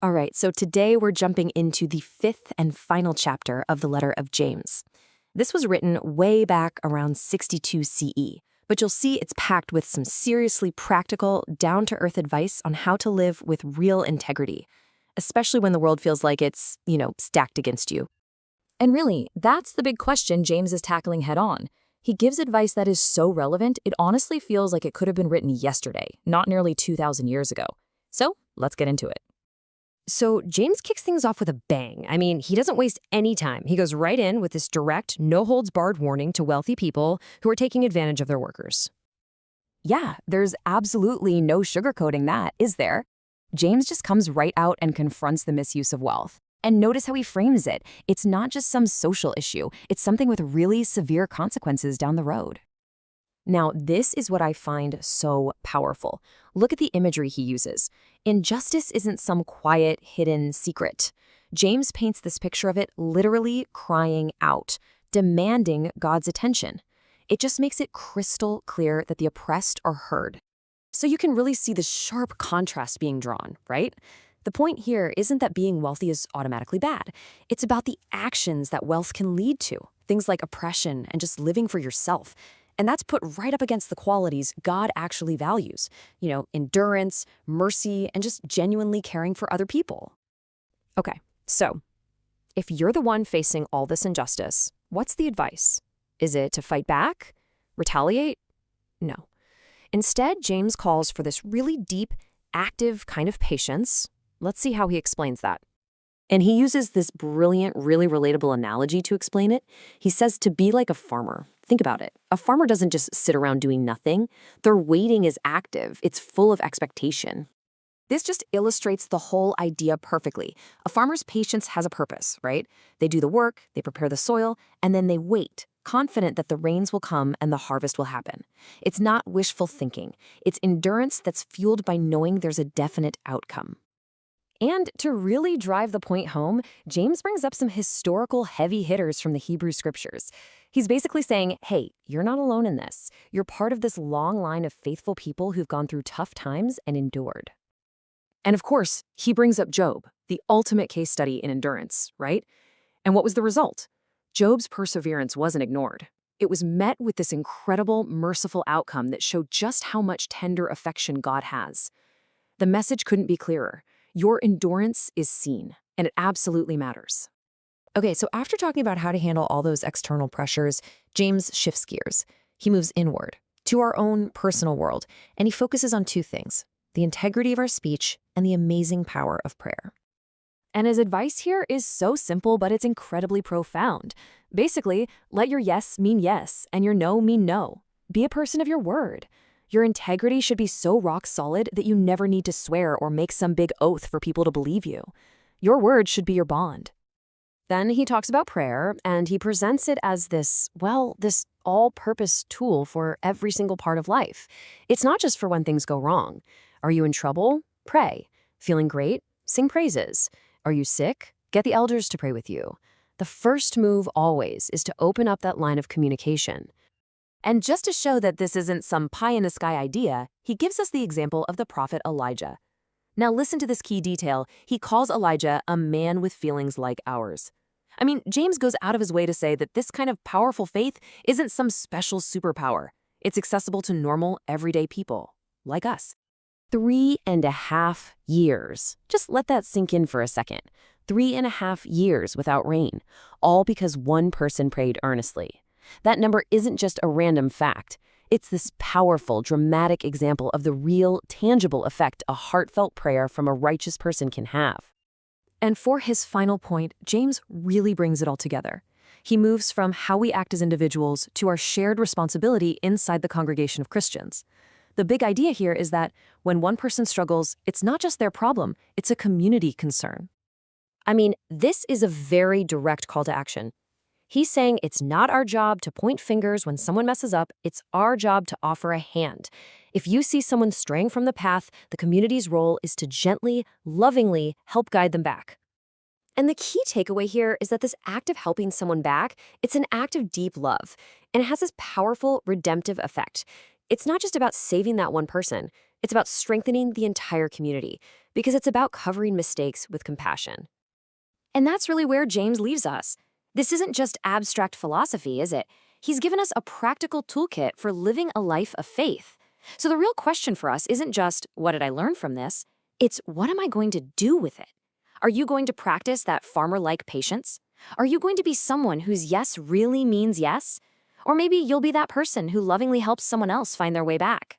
All right, so today we're jumping into the fifth and final chapter of the letter of James. This was written way back around 62 CE, but you'll see it's packed with some seriously practical, down-to-earth advice on how to live with real integrity, especially when the world feels like it's, stacked against you. And really, that's the big question James is tackling head-on. He gives advice that is so relevant, it honestly feels like it could have been written yesterday, not nearly 2,000 years ago. So, let's get into it. So James kicks things off with a bang. I mean, he doesn't waste any time. He goes right in with this direct, no-holds-barred warning to wealthy people who are taking advantage of their workers. Yeah, there's absolutely no sugarcoating that, is there? James just comes right out and confronts the misuse of wealth. And notice how he frames it. It's not just some social issue. It's something with really severe consequences down the road. Now, this is what I find so powerful. Look at the imagery he uses. Injustice isn't some quiet, hidden secret. James paints this picture of it literally crying out, demanding God's attention. It just makes it crystal clear that the oppressed are heard. So you can really see the sharp contrast being drawn, right? The point here isn't that being wealthy is automatically bad. It's about the actions that wealth can lead to, things like oppression and just living for yourself. And that's put right up against the qualities God actually values. Endurance, mercy, and just genuinely caring for other people. Okay, so if you're the one facing all this injustice, what's the advice? Is it to fight back? Retaliate? No. Instead, James calls for this really deep, active kind of patience. Let's see how he explains that. And he uses this brilliant, really relatable analogy to explain it. He says to be like a farmer. Think about it. A farmer doesn't just sit around doing nothing. Their waiting is active. It's full of expectation. This just illustrates the whole idea perfectly. A farmer's patience has a purpose, right? They do the work, they prepare the soil, and then they wait, confident that the rains will come and the harvest will happen. It's not wishful thinking. It's endurance that's fueled by knowing there's a definite outcome. And to really drive the point home, James brings up some historical heavy hitters from the Hebrew scriptures. He's basically saying, hey, you're not alone in this. You're part of this long line of faithful people who've gone through tough times and endured. And of course, he brings up Job, the ultimate case study in endurance, right? And what was the result? Job's perseverance wasn't ignored. It was met with this incredible, merciful outcome that showed just how much tender affection God has. The message couldn't be clearer. Your endurance is seen, and it absolutely matters. Okay, so after talking about how to handle all those external pressures, James shifts gears. He moves inward, to our own personal world, and he focuses on two things: the integrity of our speech and the amazing power of prayer. And his advice here is so simple, but it's incredibly profound. Basically, let your yes mean yes, and your no mean no. Be a person of your word. Your integrity should be so rock solid that you never need to swear or make some big oath for people to believe you. Your word should be your bond. Then he talks about prayer, and he presents it as this all-purpose tool for every single part of life. It's not just for when things go wrong. Are you in trouble? Pray. Feeling great? Sing praises. Are you sick? Get the elders to pray with you. The first move always is to open up that line of communication. And just to show that this isn't some pie-in-the-sky idea, he gives us the example of the prophet Elijah. Now listen to this key detail. He calls Elijah a man with feelings like ours. I mean, James goes out of his way to say that this kind of powerful faith isn't some special superpower. It's accessible to normal, everyday people, like us. 3.5 years. Just let that sink in for a second. 3.5 years without rain, all because one person prayed earnestly. That number isn't just a random fact. It's this powerful, dramatic example of the real, tangible effect a heartfelt prayer from a righteous person can have. And for his final point, James really brings it all together. He moves from how we act as individuals to our shared responsibility inside the congregation of Christians. The big idea here is that when one person struggles, it's not just their problem, it's a community concern. I mean, this is a very direct call to action. He's saying it's not our job to point fingers when someone messes up, it's our job to offer a hand. If you see someone straying from the path, the community's role is to gently, lovingly help guide them back. And the key takeaway here is that this act of helping someone back, it's an act of deep love, and it has this powerful redemptive effect. It's not just about saving that one person. It's about strengthening the entire community because it's about covering mistakes with compassion. And that's really where James leaves us. This isn't just abstract philosophy, is it? He's given us a practical toolkit for living a life of faith. So the real question for us isn't just, what did I learn from this? It's, what am I going to do with it? Are you going to practice that farmer-like patience? Are you going to be someone whose yes really means yes? Or maybe you'll be that person who lovingly helps someone else find their way back.